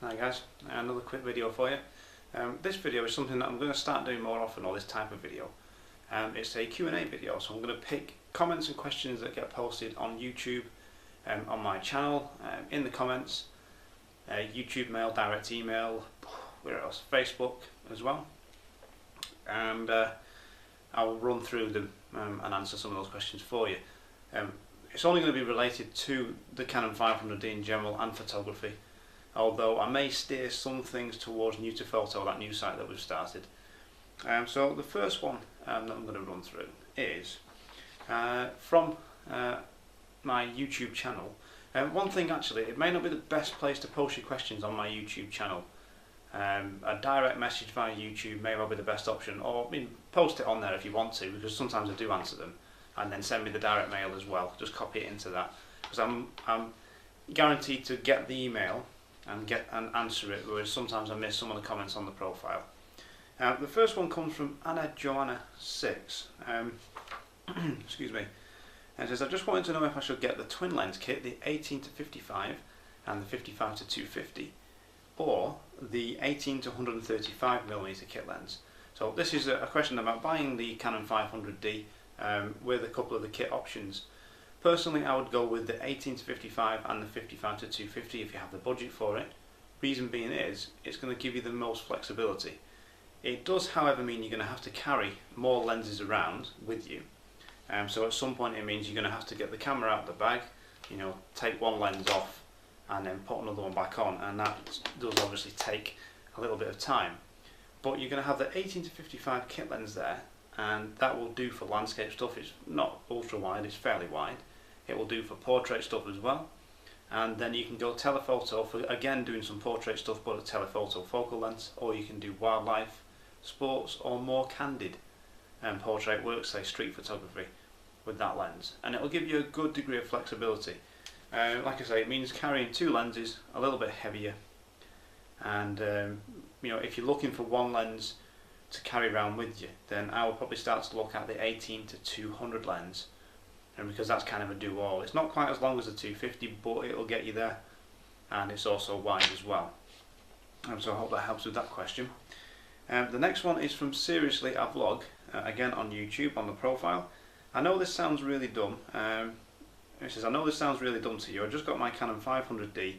Hi guys, another quick video for you. This video is something that I'm going to start doing more often, or this type of video. It's a Q&A video, so I'm going to pick comments and questions that get posted on YouTube, on my channel, in the comments, YouTube mail, direct email, where else, Facebook as well. And I'll run through them and answer some of those questions for you. It's only going to be related to the Canon 500D in general and photography, although I may steer some things towards New to Photo, that new site that we've started. So the first one that I'm going to run through is from my YouTube channel. One thing actually, it may not be the best place to post your questions on my YouTube channel. A direct message via YouTube may well be the best option, or post it on there if you want to, because sometimes I do answer them, and then send me the direct mail as well. Just copy it into that, because I'm guaranteed to get the email and answer it, whereas sometimes I miss some of the comments on the profile. The first one comes from Anna Joanna 6. Excuse me. And it says, I just wanted to know if I should get the twin lens kit, the 18 to 55 and the 55 to 250, or the 18 to 135mm kit lens. So this is a question about buying the Canon 500D with a couple of the kit options. Personally, I would go with the 18 to 55 and the 55 to 250 if you have the budget for it. Reason being is, it's going to give you the most flexibility. It does, however, mean you're going to have to carry more lenses around with you. So at some point it means you're going to have to get the camera out of the bag, take one lens off and then put another one back on, and that does obviously take a little bit of time. But you're going to have the 18 to 55 kit lens there, and that will do for landscape stuff. It's not ultra wide, it's fairly wide. It will do for portrait stuff as well, and then you can go telephoto for, again, doing some portrait stuff but a telephoto focal length, or you can do wildlife, sports, or more candid portrait work, say street photography, with that lens, and it will give you a good degree of flexibility. Like I say, it means carrying two lenses, a little bit heavier, and if you're looking for one lens to carry around with you, then I would probably start to look at the 18 to 200 lens, and because that's kind of a do-all. It's not quite as long as the 250, but it'll get you there, and it's also wide as well. So I hope that helps with that question. The next one is from Seriously a Vlog, again on YouTube, on the profile. I know this sounds really dumb. It says, I know this sounds really dumb to you. I just got my Canon 500D,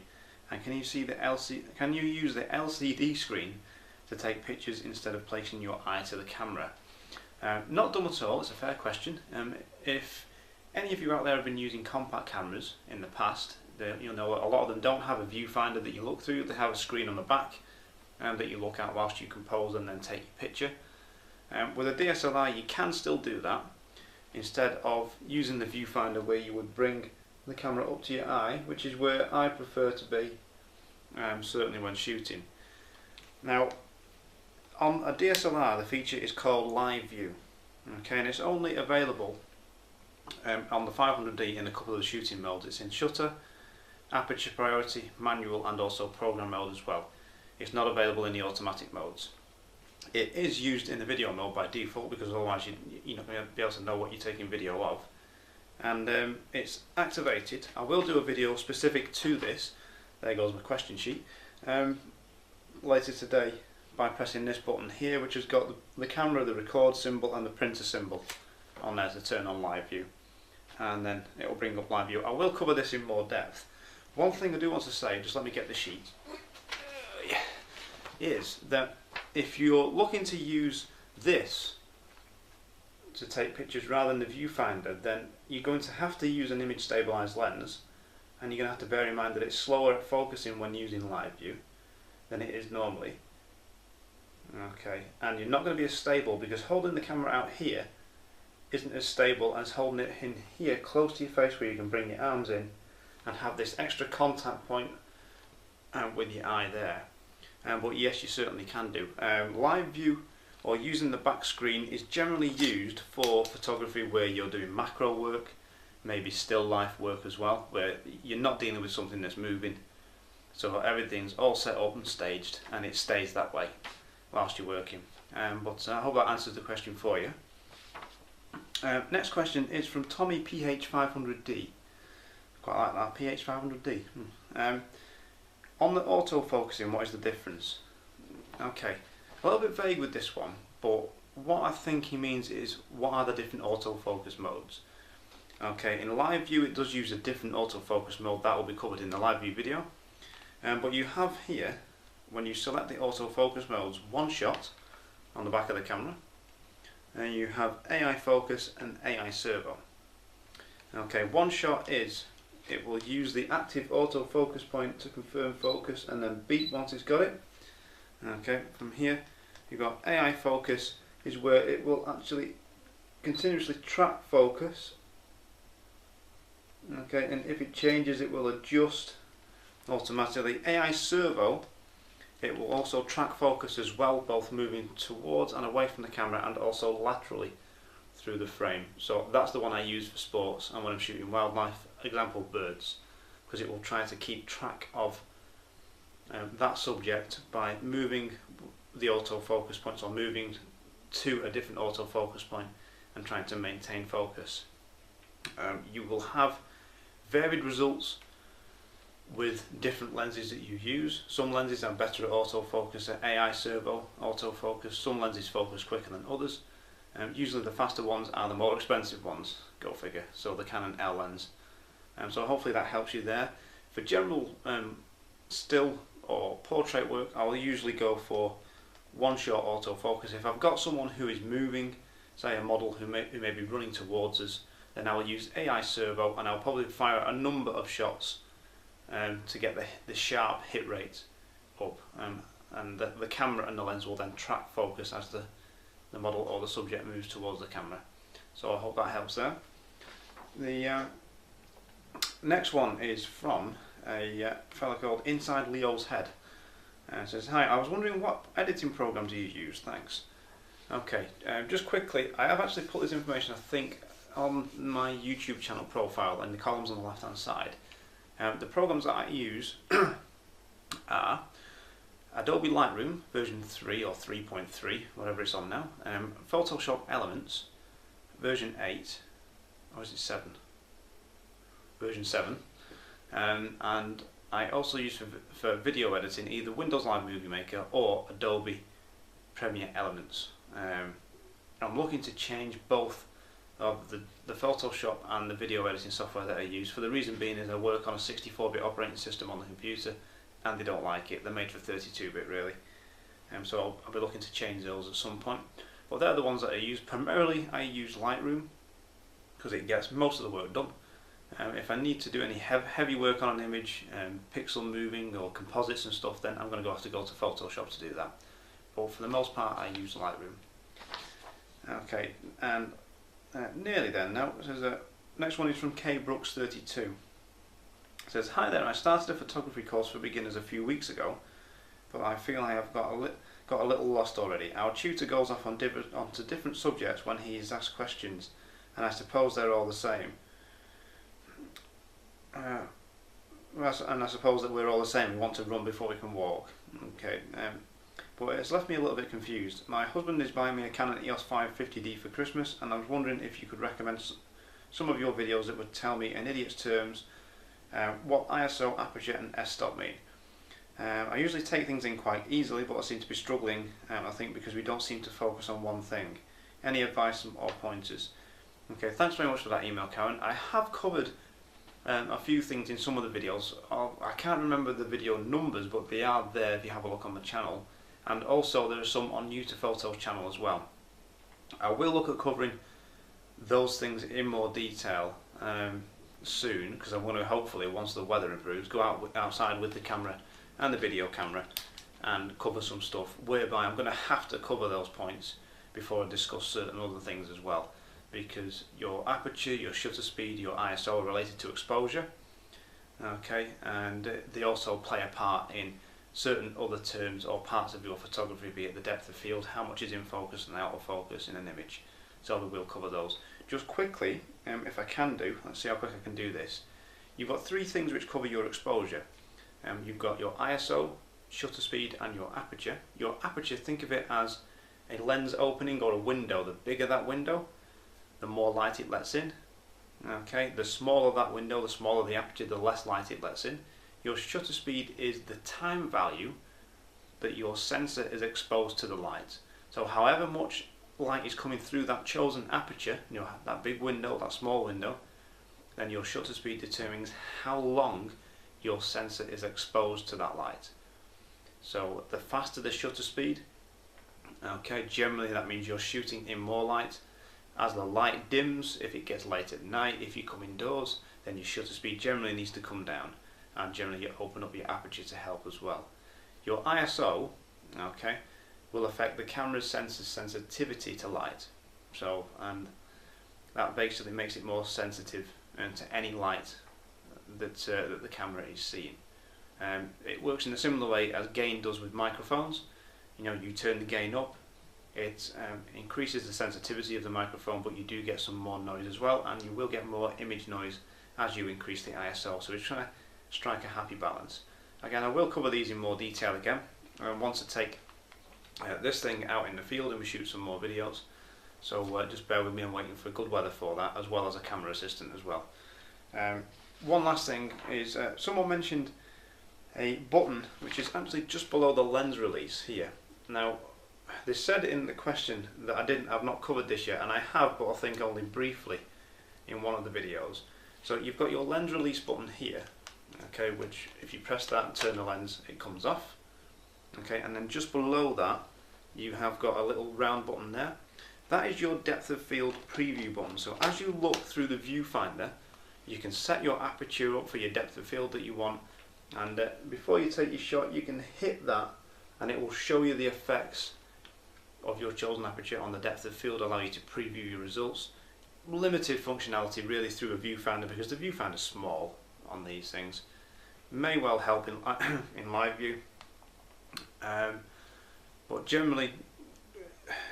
and can you use the LCD screen to take pictures instead of placing your eye to the camera? Not dumb at all. It's a fair question. If any of you out there have been using compact cameras in the past, you'll know a lot of them don't have a viewfinder that you look through. They have a screen on the back that you look at whilst you compose and then take your picture. With a DSLR you can still do that, instead of using the viewfinder where you would bring the camera up to your eye, which is where I prefer to be, certainly when shooting. Now, on a DSLR the feature is called Live View, okay, and it's only available on the 500D in a couple of the shooting modes. It's in shutter, aperture priority, manual, and also program mode as well. It's not available in the automatic modes. It is used in the video mode by default, because otherwise you're not going to be able to know what you're taking video of. And it's activated. I will do a video specific to this, there goes my question sheet, later today, by pressing this button here, which has got the camera, the record symbol and the printer symbol on there to turn on Live View, and then it will bring up Live View. I will cover this in more depth. One thing I do want to say, just let me get the sheet, is that if you're looking to use this to take pictures rather than the viewfinder, then you're going to have to use an image stabilized lens, and you're going to have to bear in mind that it's slower at focusing when using Live View than it is normally. Okay, and you're not going to be as stable, because holding the camera out here isn't as stable as holding it in here close to your face, where you can bring your arms in and have this extra contact point with your eye there. But yes, you certainly can do. Live View, or using the back screen, is generally used for photography where you're doing macro work, maybe still life work as well, where you're not dealing with something that's moving. So everything's all set up and staged, and it stays that way whilst you're working. But I hope that answers the question for you. Next question is from Tommy PH500D. Quite like that, PH500D. on the autofocusing, what is the difference? Okay, a little bit vague with this one, but what I think he means is what are the different autofocus modes. Okay, in live view it does use a different autofocus mode that will be covered in the live view video. But you have here, when you select the autofocus modes, one shot on the back of the camera, and you have AI focus and AI servo. Okay, one shot is, it will use the active autofocus point to confirm focus and then beep once it's got it. Okay, from here you've got AI focus, is where it will actually continuously track focus. Okay, and if it changes it will adjust automatically. AI servo, it will also track focus as well, both moving towards and away from the camera and also laterally through the frame. So that's the one I use for sports and when I'm shooting wildlife, example birds, because it will try to keep track of that subject by moving the autofocus points or moving to a different autofocus point and trying to maintain focus. You will have varied results with different lenses that you use. Some lenses are better at autofocus, at AI servo autofocus. Some lenses focus quicker than others. Usually the faster ones are the more expensive ones, go figure, so the Canon L lens. So hopefully that helps you there. For general still or portrait work, I'll usually go for one shot autofocus. If I've got someone who is moving, say a model who may be running towards us, then I'll use AI servo and I'll probably fire a number of shots to get the sharp hit rate up, and the camera and the lens will then track focus as the model or the subject moves towards the camera. So I hope that helps there. The next one is from a fellow called Inside Leo's Head. It says, hi, I was wondering what editing program do you use, thanks. Okay, just quickly, I have actually put this information, I think, on my YouTube channel profile in the columns on the left hand side. The programs that I use are Adobe Lightroom version 3 or 3.3, whatever it's on now, Photoshop Elements version 8, or is it 7? Version 7, and I also use for video editing either Windows Live Movie Maker or Adobe Premiere Elements. I'm looking to change both of the Photoshop and the video editing software that I use, for the reason being is I work on a 64-bit operating system on the computer and they don't like it. They're made for 32-bit really, so I'll be looking to change those at some point. But they're the ones that I use. Primarily I use Lightroom because it gets most of the work done. If I need to do any heavy work on an image, pixel moving or composites and stuff, then I'm going to have to go to Photoshop to do that. But for the most part I use Lightroom. Okay, and nearly then now. It says, next one is from K Brooks 32. It says, hi there, I started a photography course for beginners a few weeks ago, but I feel I have got a little lost already. Our tutor goes off onto different subjects when he is asked questions, and I suppose they're all the same. And I suppose that we're all the same, we want to run before we can walk. Okay, but it's left me a little bit confused. My husband is buying me a CanonEOS 550D for Christmas, and I was wondering if you could recommend some of your videos that would tell me in idiot's terms what ISO, aperture and f-stop mean. I usually take things in quite easily, but I seem to be struggling, I think because we don't seem to focus on one thing. Any advice or pointers? Okay, thanks very much for that email, Karen. I have covered a few things in some of the videos. I can't remember the video numbers, but they are there if you have a look on the channel. And also there are some on New to Photos channel as well. I will look at covering those things in more detail soon, because I'm going to hopefully, once the weather improves, go outside with the camera and the video camera and cover some stuff, whereby I'm going to have to cover those points before I discuss certain other things as well, because your aperture, your shutter speed, your ISO are related to exposure, okay, and they also play a part in certain other terms or parts of your photography, be it the depth of field, how much is in focus and out of focus in an image. So we will cover those. Just quickly, if I can do, let's see how quick I can do this. You've got three things which cover your exposure. You've got your ISO, shutter speed and your aperture. Your aperture, think of it as a lens opening or a window. The bigger that window, the more light it lets in. Okay, the smaller that window, the smaller the aperture, the less light it lets in. Your shutter speed is the time value that your sensor is exposed to the light. So however much light is coming through that chosen aperture, that big window, that small window, then your shutter speed determines how long your sensor is exposed to that light. So the faster the shutter speed, okay, generally that means you're shooting in more light. As the light dims, if it gets late at night, if you come indoors, then your shutter speed generally needs to come down, and generally you open up your aperture to help as well. Your ISO, okay, will affect the camera's sensor's sensitivity to light. So, and that basically makes it more sensitive to any light that the camera is seeing. It works in a similar way as gain does with microphones. You turn the gain up, it increases the sensitivity of the microphone, but you do get some more noise as well, and you will get more image noise as you increase the ISO. So it's trying to strike a happy balance. Again, I will cover these in more detail again once I take this thing out in the field and we shoot some more videos. So just bear with me, I'm waiting for good weather for that, as well as a camera assistant as well. One last thing is, someone mentioned a button which is actually just below the lens release here. Now, they said in the question that I've not covered this yet, and I have, but I think only briefly in one of the videos. So you've got your lens release button here, okay, which if you press that and turn the lens, it comes off. Okay, and then just below that, you have got a little round button there. That is your depth of field preview button. So as you look through the viewfinder, you can set your aperture up for your depth of field that you want, and before you take your shot, you can hit that, and it will show you the effects of your chosen aperture on the depth of field, allow you to preview your results. Limited functionality really through a viewfinder, because the viewfinder is small on these things. May well help in in live view, but generally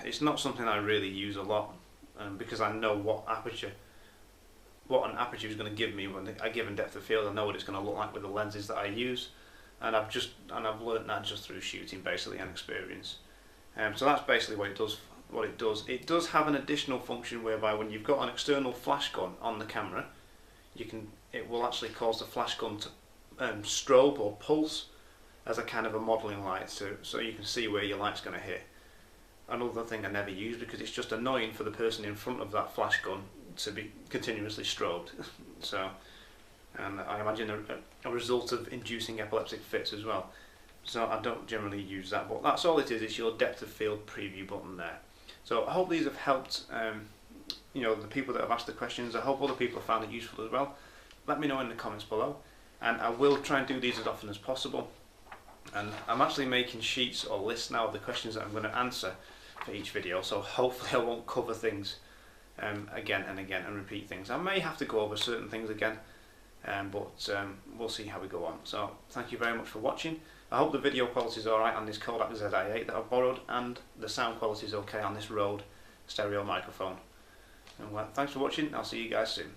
it's not something I really use a lot, because I know what an aperture is going to give me when a given depth of field. I know what it's going to look like with the lenses that I use, and I've learned that just through shooting basically and experience. So that's basically what it does. It does have an additional function whereby when you've got an external flash gun on the camera, it will actually cause the flash gun to strobe or pulse as a kind of a modelling light, so you can see where your light's going to hit. Another thing I never use, because it's just annoying for the person in front of that flash gun to be continuously strobed. So, and I imagine a result of inducing epileptic fits as well. So I don't generally use that, but that's all it is. It's your depth of field preview button there. So I hope these have helped the people that have asked the questions. I hope other people have found it useful as well. Let me know in the comments below, and I will try and do these as often as possible. And I'm actually making sheets or lists now of the questions that I'm going to answer for each video, so hopefully I won't cover things again and again and repeat things. I may have to go over certain things again, but we'll see how we go on. So thank you very much for watching. I hope the video quality is alright on this Kodak ZI-8 that I've borrowed, and the sound quality is okay on this Rode stereo microphone. And thanks for watching. I'll see you guys soon.